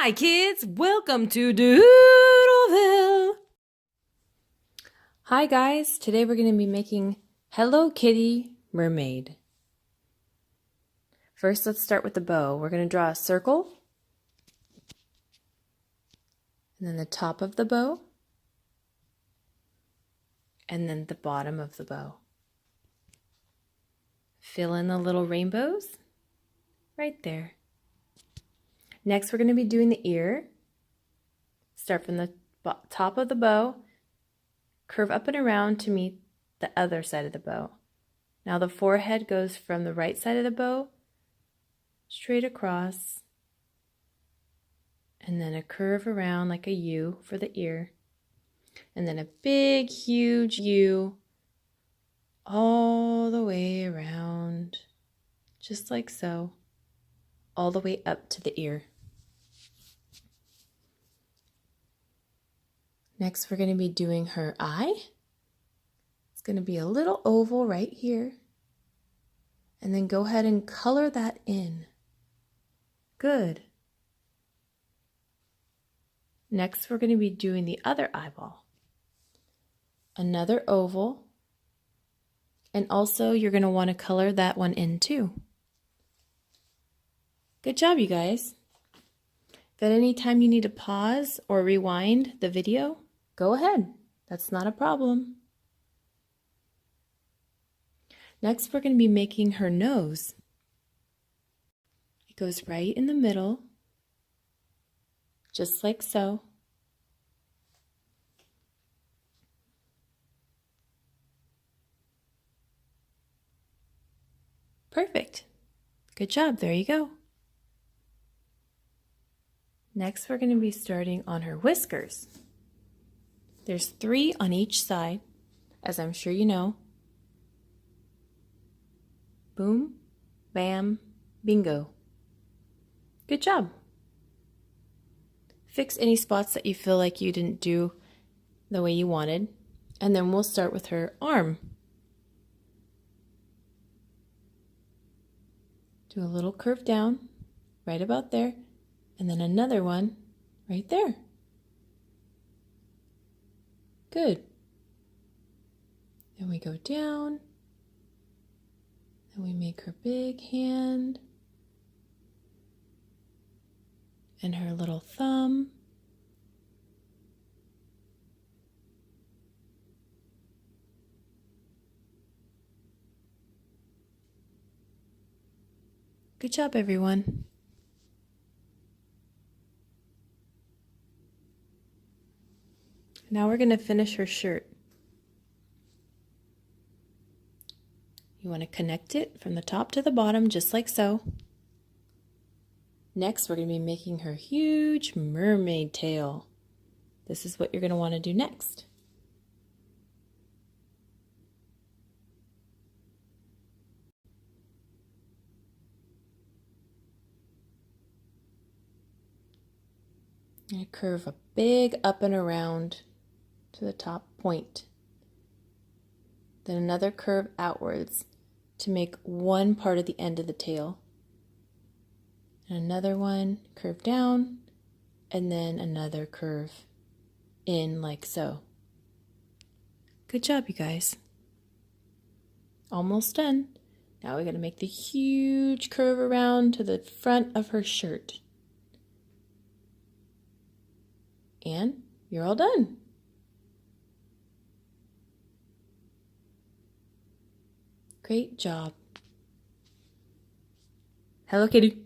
Hi kids, welcome to Doodleville. Hi guys, today we're going to be making Hello Kitty Mermaid. First, let's start with the bow. We're going to draw a circle, and then the top of the bow, and then the bottom of the bow. Fill in the little rainbows right there. Next, we're going to be doing the ear. Start from the top of the bow, curve up and around to meet the other side of the bow. Now the forehead goes from the right side of the bow straight across, and then a curve around like a U for the ear, and then a big, huge U all the way around, just like so, all the way up to the ear. Next, we're going to be doing her eye. It's going to be a little oval right here. And then go ahead and color that in. Good. Next, we're going to be doing the other eyeball. Another oval. And also, you're going to want to color that one in too. Good job, you guys. If at any time you need to pause or rewind the video, go ahead. That's not a problem. Next, we're going to be making her nose. It goes right in the middle, just like so. Perfect. Good job. There you go. Next, we're going to be starting on her whiskers. There's 3 on each side, as I'm sure you know. Boom, bam, bingo. Good job. Fix any spots that you feel like you didn't do the way you wanted, and then we'll start with her arm. Do a little curve down, right about there, and then another one right there. Good. Then we go down, and we make her big hand, and her little thumb, good job, everyone. Now we're going to finish her shirt. You want to connect it from the top to the bottom, just like so. Next, we're going to be making her huge mermaid tail. This is what you're going to want to do next. And curve a big up and around to the top point. Then another curve outwards to make one part of the end of the tail. And another one, curve down, and then another curve in like so. Good job, you guys. Almost done. Now we're going to make the huge curve around to the front of her shirt. And you're all done. Great job. Hello, Kitty.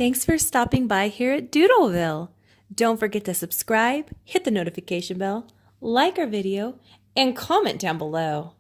Thanks for stopping by here at Doodleville. Don't forget to subscribe, hit the notification bell, like our video, and comment down below.